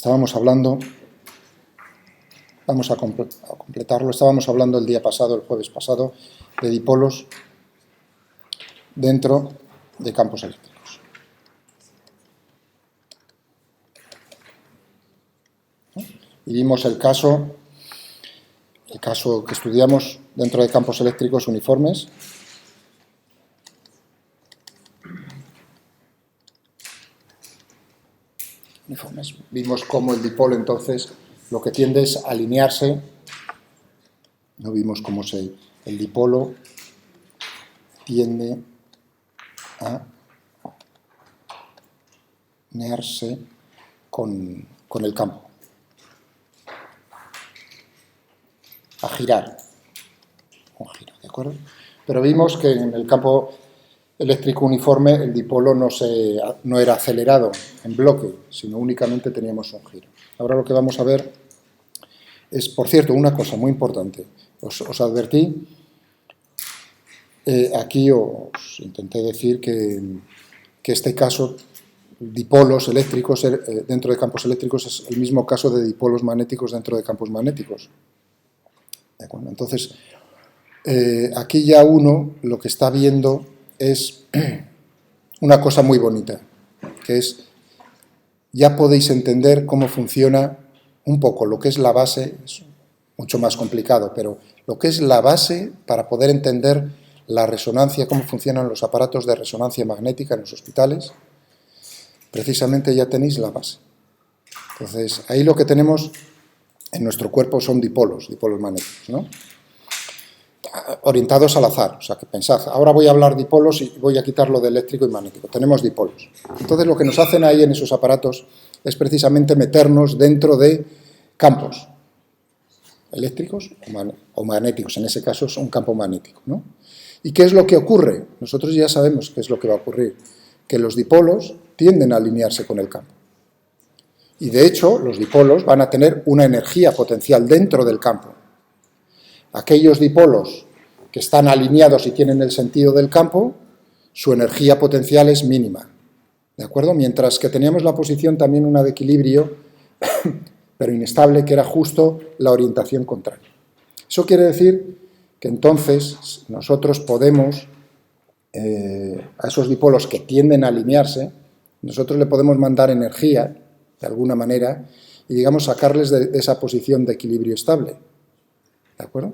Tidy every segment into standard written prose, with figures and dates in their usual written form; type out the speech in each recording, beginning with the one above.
Estábamos hablando, vamos a completarlo, estábamos hablando el día pasado, el jueves pasado, de dipolos dentro de campos eléctricos. Y vimos el caso que estudiamos dentro de campos eléctricos uniformes. Vimos cómo el dipolo entonces lo que tiende es a alinearse. No vimos cómo el dipolo tiende a alinearse con el campo, a girar, un giro, ¿de acuerdo? Pero vimos que en el campo eléctrico uniforme el dipolo no era acelerado en bloque, sino únicamente teníamos un giro. Ahora lo que vamos a ver es, por cierto, una cosa muy importante. Os advertí, aquí os intenté decir que este caso, dipolos eléctricos dentro de campos eléctricos, es el mismo caso de dipolos magnéticos dentro de campos magnéticos. ¿De acuerdo? Entonces, aquí ya uno lo que está viendo es una cosa muy bonita, que es, ya podéis entender cómo funciona un poco lo que es la base, es mucho más complicado, pero lo que es la base para poder entender la resonancia, cómo funcionan los aparatos de resonancia magnética en los hospitales, precisamente ya tenéis la base. Entonces, ahí lo que tenemos en nuestro cuerpo son dipolos magnéticos, ¿no? Orientados al azar, o sea que pensad, ahora voy a hablar dipolos y voy a quitar lo de eléctrico y magnético, tenemos dipolos. Entonces lo que nos hacen ahí en esos aparatos es precisamente meternos dentro de campos eléctricos o magnéticos, en ese caso es un campo magnético, ¿no? ¿Y qué es lo que ocurre? Nosotros ya sabemos qué es lo que va a ocurrir, que los dipolos tienden a alinearse con el campo. Y de hecho los dipolos van a tener una energía potencial dentro del campo. Aquellos dipolos que están alineados y tienen el sentido del campo, su energía potencial es mínima, ¿de acuerdo? Mientras que teníamos la posición también una de equilibrio, pero inestable, que era justo la orientación contraria. Eso quiere decir que entonces nosotros podemos, a esos dipolos que tienden a alinearse, nosotros le podemos mandar energía, de alguna manera, y digamos sacarles de esa posición de equilibrio estable. ¿De acuerdo?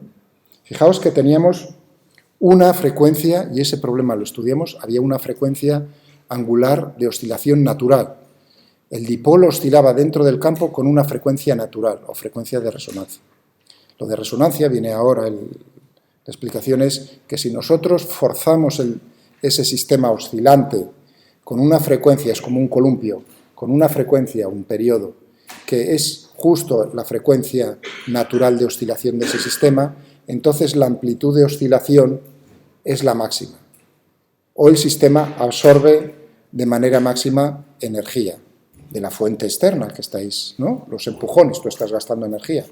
Fijaos que teníamos una frecuencia, y ese problema lo estudiamos, había una frecuencia angular de oscilación natural. El dipolo oscilaba dentro del campo con una frecuencia natural, o frecuencia de resonancia. Lo de resonancia viene ahora, la explicación es que si nosotros forzamos ese sistema oscilante con una frecuencia, es como un columpio, con una frecuencia, un periodo, que es justo la frecuencia natural de oscilación de ese sistema, entonces la amplitud de oscilación es la máxima. O el sistema absorbe de manera máxima energía de la fuente externa que estáis, ¿no? Los empujones, tú estás gastando energía.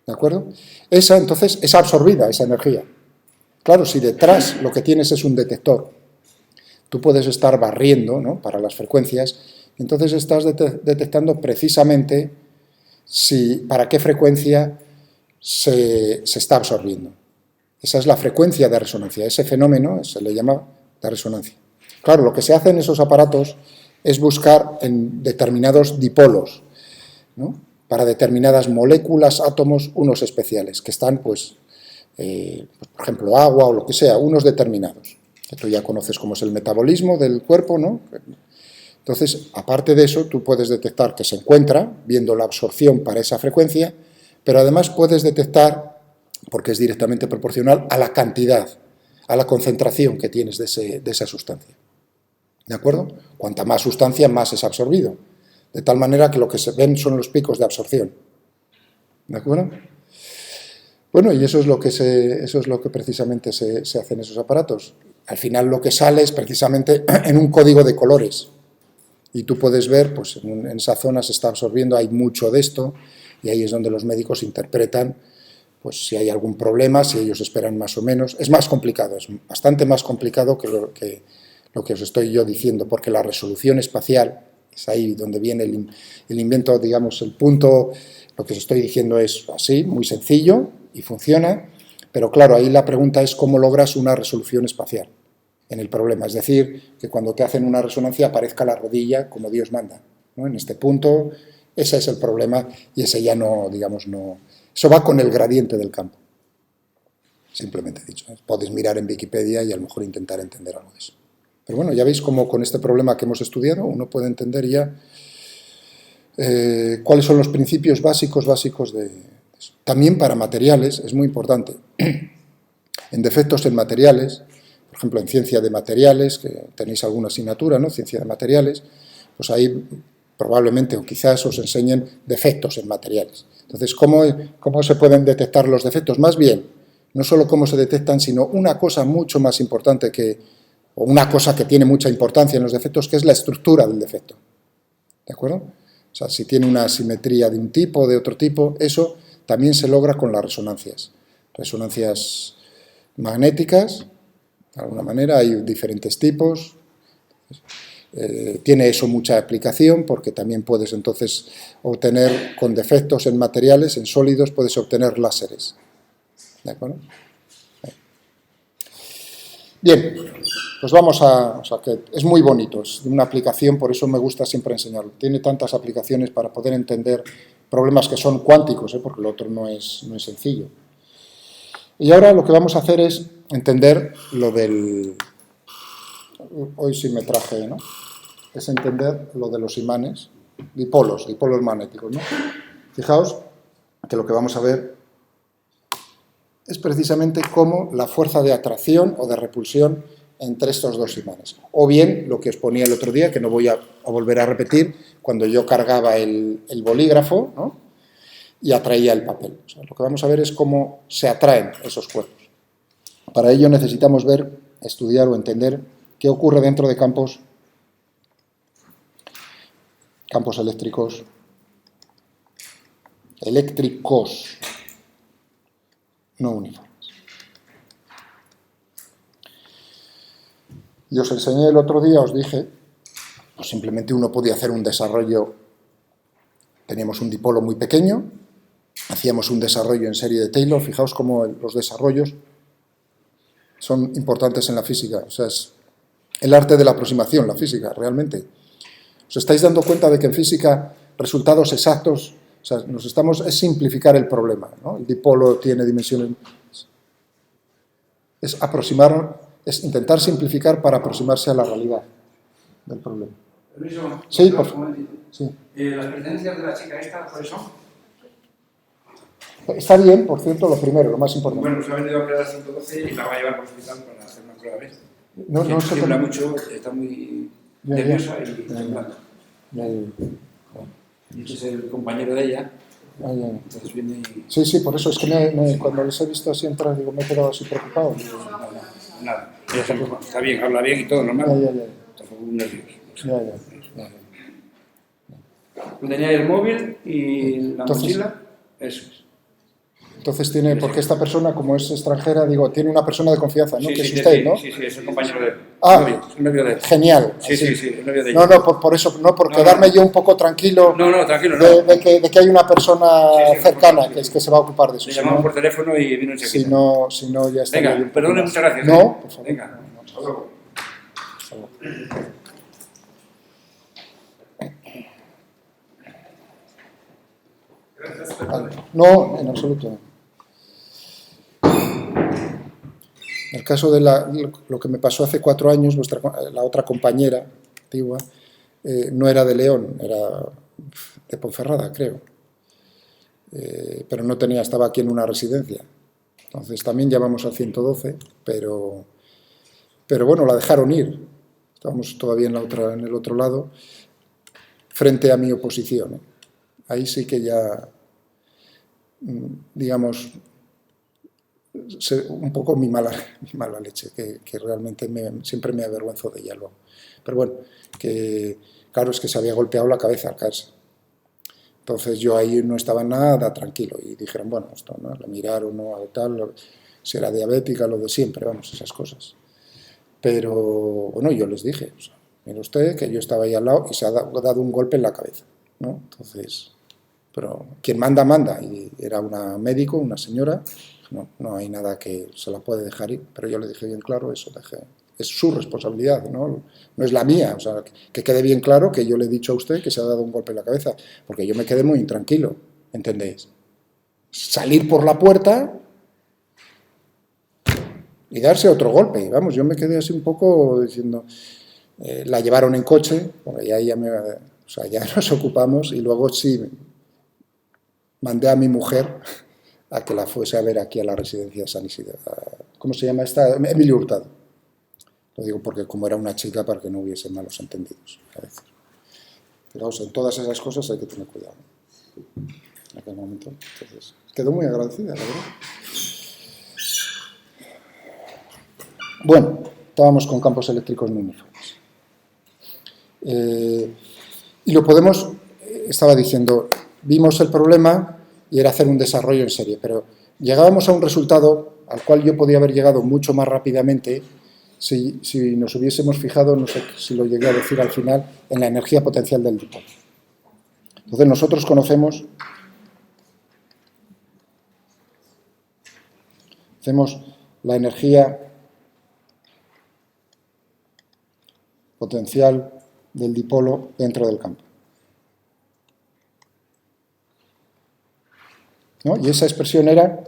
¿De acuerdo? Esa, entonces, es absorbida, esa energía. Claro, si detrás lo que tienes es un detector, tú puedes estar barriendo, ¿no?, para las frecuencias, entonces estás detectando precisamente para qué frecuencia se está absorbiendo. Esa es la frecuencia de resonancia, ese fenómeno se le llama de resonancia. Claro, lo que se hace en esos aparatos es buscar en determinados dipolos, ¿no?, para determinadas moléculas, átomos, unos especiales, que están, pues, por ejemplo, agua o lo que sea, unos determinados, que tú ya conoces cómo es el metabolismo del cuerpo, ¿no? Entonces, aparte de eso, tú puedes detectar que se encuentra, viendo la absorción para esa frecuencia, pero además puedes detectar, porque es directamente proporcional a la cantidad, a la concentración que tienes de esa sustancia. ¿De acuerdo? Cuanta más sustancia, más es absorbido. De tal manera que lo que se ven son los picos de absorción. ¿De acuerdo? Bueno, y eso es lo que precisamente se hace en esos aparatos. Al final lo que sale es precisamente en un código de colores. Y tú puedes ver, pues en esa zona se está absorbiendo, hay mucho de esto, y ahí es donde los médicos interpretan, pues si hay algún problema, si ellos esperan más o menos. Es más complicado, es bastante más complicado que lo que os estoy yo diciendo, porque la resolución espacial Es ahí donde viene el invento, digamos, el punto. Lo que os estoy diciendo es así, muy sencillo y funciona, pero claro, ahí la pregunta es cómo logras una resolución espacial en el problema. Es decir, que cuando te hacen una resonancia aparezca la rodilla como Dios manda, ¿no? En este punto, ese es el problema y ese ya no, digamos, no... Eso va con el gradiente del campo, simplemente dicho. Podéis mirar en Wikipedia y a lo mejor intentar entender algo de eso. Pero bueno, ya veis cómo con este problema que hemos estudiado uno puede entender ya cuáles son los principios básicos de eso. También para materiales, es muy importante. En defectos en materiales, por ejemplo, en ciencia de materiales, que tenéis alguna asignatura, ¿no? Ciencia de materiales, pues ahí probablemente o quizás os enseñen defectos en materiales. Entonces, ¿cómo se pueden detectar los defectos? Más bien, no solo cómo se detectan, sino una cosa mucho más importante o una cosa que tiene mucha importancia en los defectos, que es la estructura del defecto. ¿De acuerdo? O sea, si tiene una asimetría de un tipo o de otro tipo, eso también se logra con las resonancias. Resonancias magnéticas, de alguna manera, hay diferentes tipos. Tiene eso mucha aplicación porque también puedes entonces obtener con defectos en materiales, en sólidos, puedes obtener láseres. ¿De acuerdo? Bien, pues vamos o sea que es muy bonito, es una aplicación, por eso me gusta siempre enseñarlo. Tiene tantas aplicaciones para poder entender problemas que son cuánticos, porque lo otro no es sencillo. Y ahora lo que vamos a hacer es entender lo del... Hoy sí me traje, ¿no? Es entender lo de los imanes, dipolos magnéticos, ¿no? Fijaos que lo que vamos a ver es precisamente cómo la fuerza de atracción o de repulsión entre estos dos imanes. O bien, lo que os ponía el otro día, que no voy a volver a repetir, cuando yo cargaba el bolígrafo, ¿no? Y atraía el papel. O sea, lo que vamos a ver es cómo se atraen esos cuerpos. Para ello necesitamos ver, estudiar o entender qué ocurre dentro de campos eléctricos, no uniformes. Y os enseñé el otro día, os dije, pues simplemente uno podía hacer un desarrollo, teníamos un dipolo muy pequeño, hacíamos un desarrollo en serie de Taylor, fijaos cómo los desarrollos son importantes en la física, o sea, es el arte de la aproximación, la física, realmente. ¿Os estáis dando cuenta de que en física resultados exactos, o sea, es simplificar el problema, ¿no? El dipolo tiene dimensiones... Es intentar simplificar para aproximarse a la realidad del problema. Permiso, sí, por favor. Sí. ¿Las preferencias de la chica esta, cuáles son? Está bien, por cierto, lo primero, lo más importante. Bueno, se ha venido a operar a 112 y la va a llevar al hospital para hacer una prueba B. No se tiembla mucho, está muy nerviosa y temblando. Y este es el compañero de ella. Entonces viene y... Sí, por eso es que cuando les he visto así entrar, digo, me he quedado así preocupado. Nada, está bien, habla bien y todo, normal. Está muy nervioso. Tenía el móvil y la mochila, eso es. Entonces tiene, porque esta persona, como es extranjera, digo, tiene una persona de confianza, ¿no? Sí, que es usted, ¿no? Sí, es el compañero de él. El novio de él. Genial. Sí, el novio de ella. No, por eso, no por quedarme yo un poco tranquilo. No, tranquilo, de que hay una persona cercana que se va a ocupar de eso. Le llamamos por teléfono y vino enseguida. Si no, ya está. Venga, perdone, muchas gracias. No, por favor. Venga, hasta luego. No, en absoluto. En el caso de lo que me pasó hace 4 años, la otra compañera antigua, no era de León, era de Ponferrada, creo. Pero no estaba aquí en una residencia. Entonces también llamamos al 112, pero bueno, la dejaron ir. Estábamos todavía en el otro lado, frente a mi oposición. Ahí sí que ya, digamos, un poco mi mala leche, que realmente siempre me avergüenzo de ella luego. Pero bueno, que claro, es que se había golpeado la cabeza al caerse. Entonces yo ahí no estaba nada tranquilo y dijeron, bueno, esto, ¿no? La miraron, ¿no? Tal, si era diabética, lo de siempre, vamos, esas cosas. Pero bueno, yo les dije, o sea, Mire usted que yo estaba ahí al lado y se ha dado un golpe en la cabeza, ¿no? Entonces, pero quien manda, manda. Y era una médico, una señora, no hay nada que se la puede dejar ir, pero yo le dije bien claro eso, es su responsabilidad, no es la mía. O sea, que quede bien claro que yo le he dicho a usted que se ha dado un golpe en la cabeza, porque yo me quedé muy intranquilo, ¿entendéis? Salir por la puerta y darse otro golpe. Vamos, yo me quedé así un poco diciendo... la llevaron en coche, porque ya nos ocupamos, y luego sí mandé a mi mujer a que la fuese a ver aquí a la residencia de San Isidro. ¿Cómo se llama esta? Emilio Hurtado. Lo digo porque como era una chica, para que no hubiese malos entendidos a veces. Pero en todas esas cosas hay que tener cuidado. En aquel momento. Entonces, quedó muy agradecida, la verdad. Bueno, estábamos con campos eléctricos no uniformes. Y lo podemos, estaba diciendo, vimos el problema y era hacer un desarrollo en serie, pero llegábamos a un resultado al cual yo podía haber llegado mucho más rápidamente si nos hubiésemos fijado, no sé si lo llegué a decir al final, en la energía potencial del dipolo. Entonces nosotros conocemos, hacemos la energía potencial del dipolo dentro del campo, ¿no? Y esa expresión era,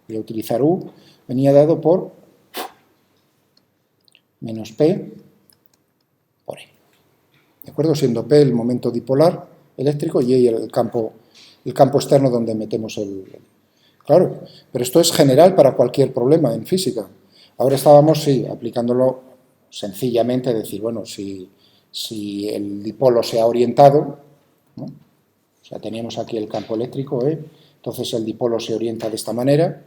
voy a utilizar U, venía dado por menos P por E. ¿De acuerdo? Siendo P el momento dipolar eléctrico y E el campo externo donde metemos el... Claro, pero esto es general para cualquier problema en física. Ahora estábamos, sí, aplicándolo sencillamente, decir, bueno, si el dipolo se ha orientado, ¿no? O sea, teníamos aquí el campo eléctrico, E, entonces el dipolo se orienta de esta manera,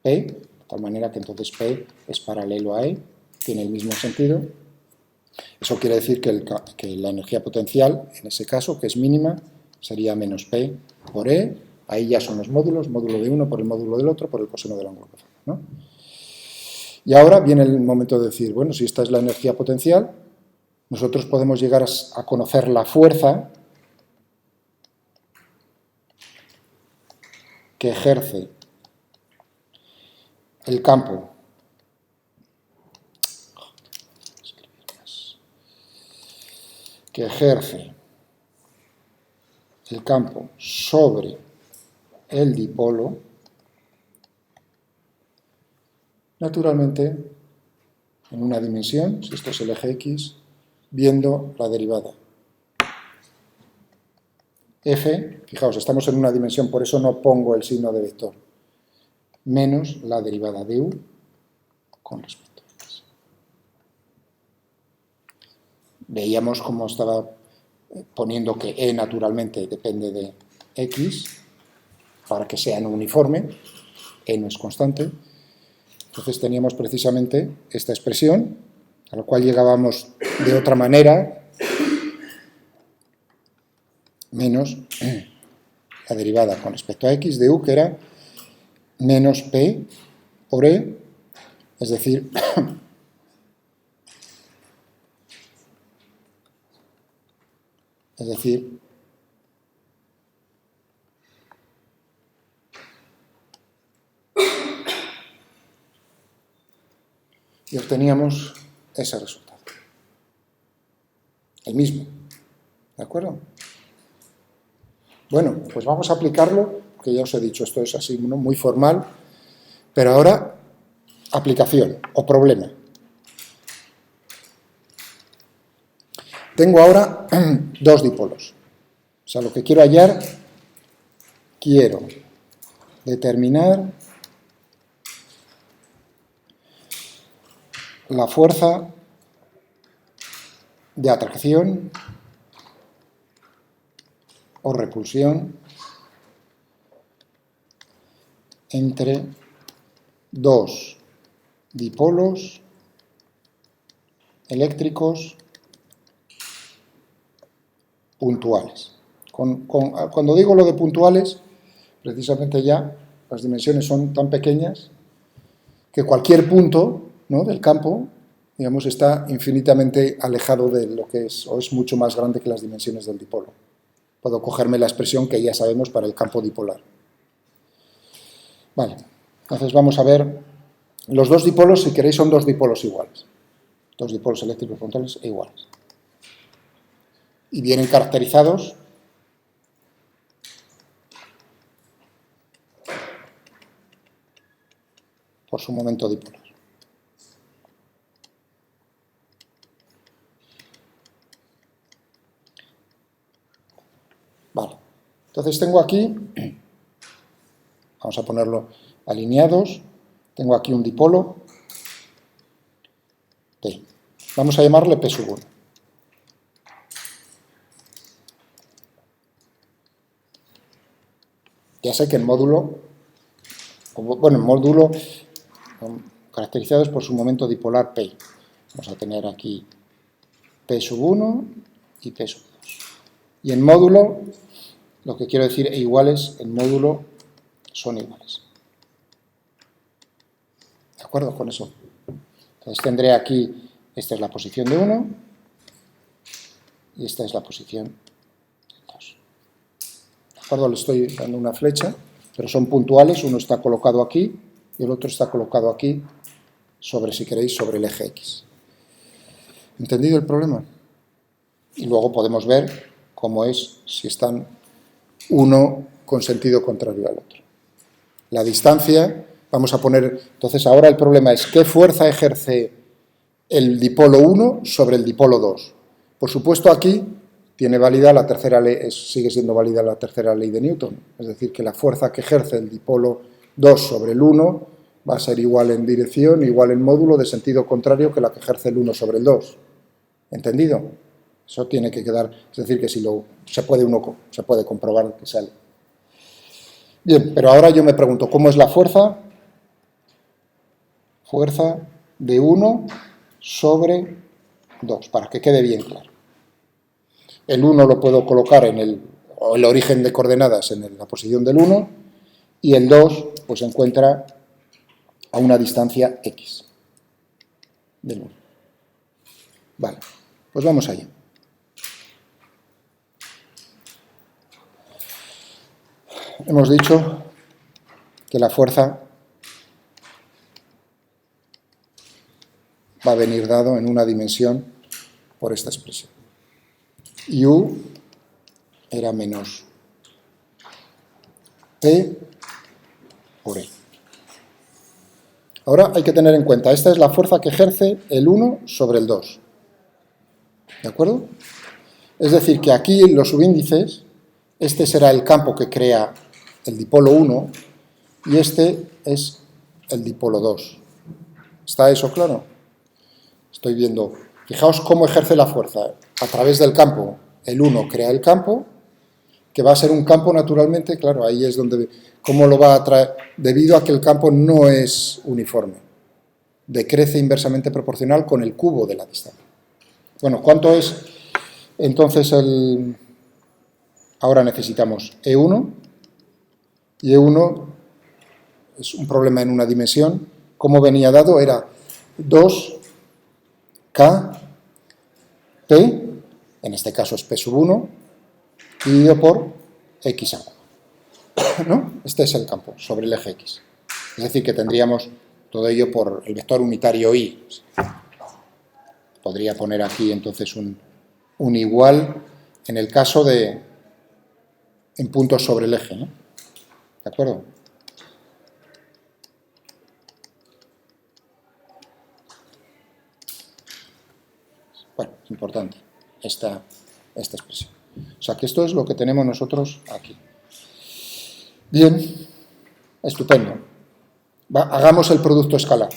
P, de tal manera que entonces P es paralelo a E, tiene el mismo sentido. Eso quiere decir que la energía potencial, en ese caso, que es mínima, sería menos P por E, ahí ya son los módulos, módulo de uno por el módulo del otro, por el coseno del ángulo que forma, ¿no? Y ahora viene el momento de decir, bueno, si esta es la energía potencial, nosotros podemos llegar a conocer la fuerza que ejerce el campo sobre el dipolo, naturalmente en una dimensión, si esto es el eje X, viendo la derivada. F, fijaos, estamos en una dimensión, por eso no pongo el signo de vector, menos la derivada de U con respecto a X. Veíamos cómo estaba poniendo que E naturalmente depende de X, para que sea no uniforme, E no es constante. Entonces teníamos precisamente esta expresión, a la cual llegábamos de otra manera, menos la derivada con respecto a X de U, que era menos P por E, es decir, y obteníamos ese resultado, el mismo, ¿de acuerdo? Bueno, pues vamos a aplicarlo, porque ya os he dicho, esto es así, ¿no?, muy formal, pero ahora aplicación o problema. Tengo ahora dos dipolos, o sea, lo que quiero hallar, quiero determinar la fuerza de atracción o repulsión entre dos dipolos eléctricos puntuales. Cuando digo lo de puntuales, precisamente ya las dimensiones son tan pequeñas que cualquier punto, ¿no?, del campo digamos, está infinitamente alejado de lo que es, o es mucho más grande que las dimensiones del dipolo. Puedo cogerme la expresión que ya sabemos para el campo dipolar. Vale, entonces vamos a ver, los dos dipolos, si queréis, son dos dipolos iguales. Dos dipolos eléctricos frontales e iguales. Y vienen caracterizados por su momento dipolar. Vale, entonces tengo aquí, vamos a ponerlo alineados, tengo aquí un dipolo P. Vamos a llamarle P sub 1. Ya sé que el módulo, bueno, el módulo caracterizados por su momento dipolar P. Vamos a tener aquí P sub 1 y P sub 2. Y en módulo, lo que quiero decir iguales, en módulo son iguales. ¿De acuerdo con eso? Entonces tendré aquí, esta es la posición de 1 y esta es la posición de 2. ¿De acuerdo? Le estoy dando una flecha, pero son puntuales, uno está colocado aquí y el otro está colocado aquí, sobre, si queréis, sobre el eje X. ¿Entendido el problema? Y luego podemos ver cómo es si están uno con sentido contrario al otro. La distancia, vamos a poner, entonces ahora el problema es ¿qué fuerza ejerce el dipolo 1 sobre el dipolo 2? Por supuesto aquí tiene válida la tercera ley, sigue siendo válida la tercera ley de Newton, es decir, que la fuerza que ejerce el dipolo 2 sobre el 1 va a ser igual en dirección, igual en módulo, de sentido contrario que la que ejerce el 1 sobre el 2. ¿Entendido? Eso tiene que quedar, es decir, que si se puede comprobar que sale. Bien, pero ahora yo me pregunto, ¿cómo es la fuerza? Fuerza de 1 sobre 2, para que quede bien claro. El 1 lo puedo colocar en el origen de coordenadas en la posición del 1 y el 2 pues se encuentra a una distancia X del 1. Vale, pues vamos allá. Hemos dicho que la fuerza va a venir dado en una dimensión por esta expresión. U era menos P por E. Ahora hay que tener en cuenta, esta es la fuerza que ejerce el 1 sobre el 2. ¿De acuerdo? Es decir, que aquí en los subíndices, este será el campo que crea el dipolo 1 y este es el dipolo 2. ¿Está eso claro? Estoy viendo, fijaos cómo ejerce la fuerza. A través del campo, el 1 crea el campo, que va a ser un campo naturalmente, claro, ahí es donde, ¿cómo lo va a atraer? Debido a que el campo no es uniforme, decrece inversamente proporcional con el cubo de la distancia. Bueno, ¿cuánto es entonces ahora necesitamos E1, y E1 es un problema en una dimensión, como venía dado, era 2K P, en este caso es P sub 1, dividido por X ángulo. ¿No? Este es el campo sobre el eje X. Es decir, que tendríamos todo ello por el vector unitario Y. Podría poner aquí entonces un igual en el caso de en puntos sobre el eje, ¿no? ¿De acuerdo? Bueno, es importante esta expresión. O sea, que esto es lo que tenemos nosotros aquí. Bien, estupendo. Hagamos el producto escalar.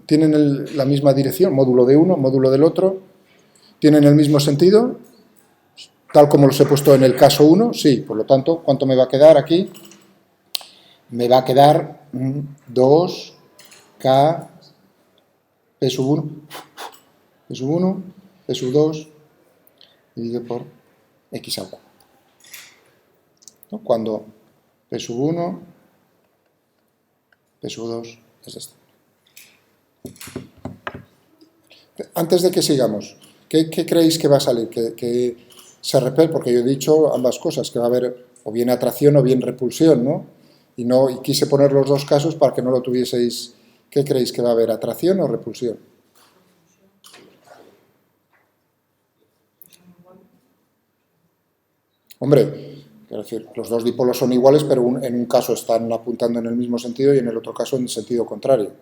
¿Tienen la misma dirección? Módulo de uno, módulo del otro. ¿Tienen el mismo sentido? Tal como los he puesto en el caso 1, sí. Por lo tanto, ¿cuánto me va a quedar aquí? Me va a quedar 2K P sub 1, P sub 1, P sub 2, dividido por X al cubo. ¿No? Cuando P sub 1, P sub 2 es esta. Antes de que sigamos, ¿qué creéis que va a salir? Que se repele, porque yo he dicho ambas cosas, que va a haber o bien atracción o bien repulsión, ¿no? Y quise poner los dos casos para que no lo tuvieseis. ¿Qué creéis que va a haber, atracción o repulsión? Hombre, quiero decir, los dos dipolos son iguales, pero en un caso están apuntando en el mismo sentido y en el otro caso en el sentido contrario.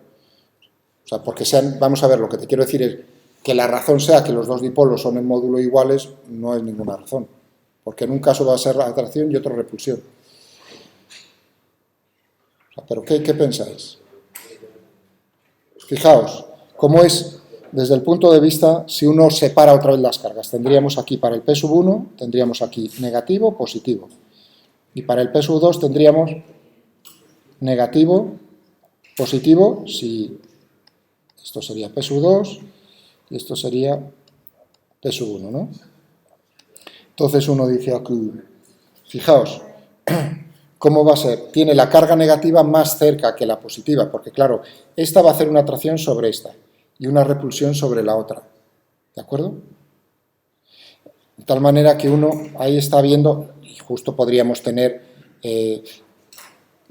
O sea, porque sean, vamos a ver, lo que te quiero decir es que la razón sea que los dos dipolos son en módulo iguales, no es ninguna razón. Porque en un caso va a ser atracción y otro repulsión. O sea, ¿pero qué pensáis? Fijaos, cómo es desde el punto de vista, si uno separa otra vez las cargas. Tendríamos aquí para el P sub 1, tendríamos aquí negativo, positivo. Y para el P sub 2 tendríamos negativo, positivo, si esto sería P sub 2 y esto sería P sub 1, ¿no? Entonces uno dice aquí, fijaos, ¿cómo va a ser? Tiene la carga negativa más cerca que la positiva, porque claro, esta va a hacer una atracción sobre esta y una repulsión sobre la otra, ¿de acuerdo? De tal manera que uno ahí está viendo, y justo podríamos tener,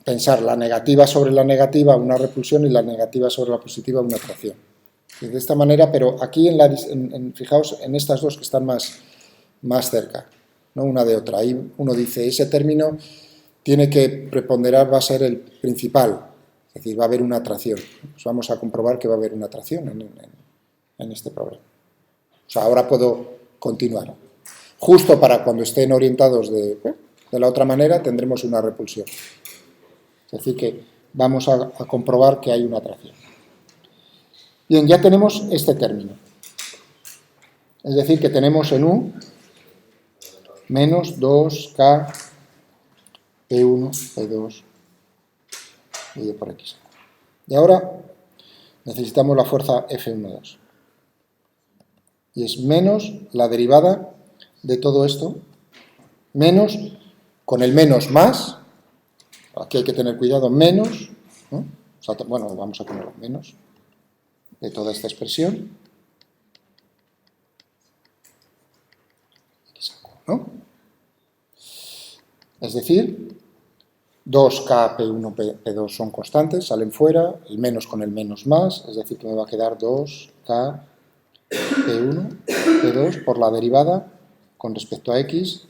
pensar la negativa sobre la negativa, una repulsión, y la negativa sobre la positiva, una atracción. Y de esta manera, pero aquí, fijaos en estas dos que están más cerca, ¿no? Una de otra. Ahí uno dice, ese término tiene que preponderar, va a ser el principal, es decir, va a haber una atracción. Pues vamos a comprobar que va a haber una atracción en este problema. O sea, ahora puedo continuar. Justo para cuando estén orientados de la otra manera, tendremos una repulsión. Es decir, que vamos a comprobar que hay una atracción. Bien, ya tenemos este término. Es decir, que tenemos en U menos 2K P1, P2, dividido por X. Y ahora necesitamos la fuerza F12. Y es menos la derivada de todo esto, menos, con el menos más, aquí hay que tener cuidado, menos, ¿no? O sea, bueno, vamos a ponerlo menos, de toda esta expresión, ¿no? Es decir, 2K, P1, P2 son constantes, salen fuera, el menos con el menos más, es decir, que me va a quedar 2K, P1, P2 por la derivada con respecto a X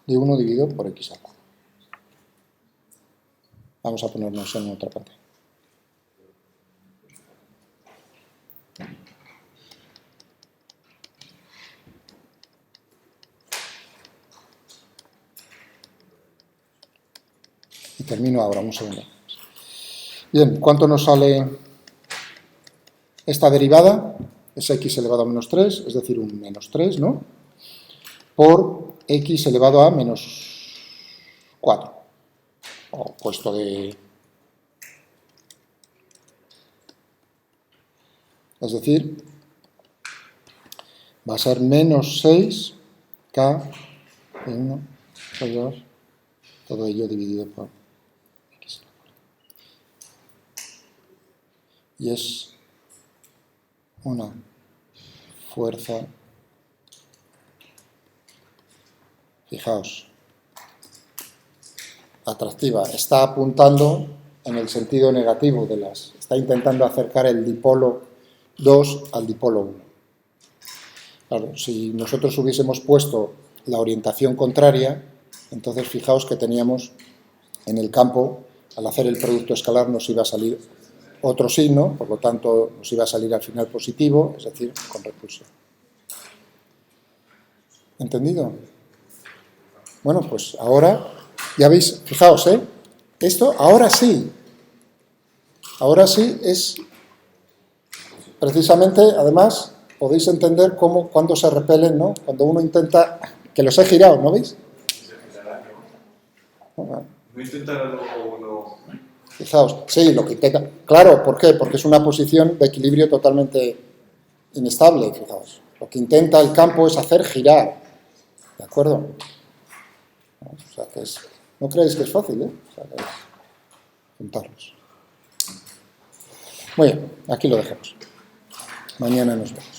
de 1 dividido por X al cubo. Vamos a ponernos en otra pantalla. Y termino ahora, un segundo. Bien, ¿cuánto nos sale esta derivada? Es x elevado a menos 3, es decir, un menos 3, ¿no? Por x elevado a menos 4. O puesto de... Es decir, va a ser menos 6k P1, P2, todo ello dividido por x. Y es una fuerza, fijaos, atractiva. Está apuntando en el sentido negativo de está intentando acercar el dipolo 2 al dipolo 1. Claro, si nosotros hubiésemos puesto la orientación contraria, entonces fijaos que teníamos en el campo, al hacer el producto escalar nos iba a salir otro signo, por lo tanto nos iba a salir al final positivo, es decir, con repulsión. ¿Entendido? Bueno, pues ahora, ya veis, fijaos, esto ahora sí es precisamente, además, podéis entender cómo, cuando se repelen, ¿no? Cuando uno intenta, que los he girado, ¿no veis? No intentar uno... Fijaos, sí, lo que intenta. Claro, ¿por qué? Porque es una posición de equilibrio totalmente inestable, fijaos. Lo que intenta el campo es hacer girar, ¿de acuerdo? O sea, que es No creéis que es fácil, ¿eh? O sea, que juntarlos. Muy bien, aquí lo dejamos. Mañana nos vemos.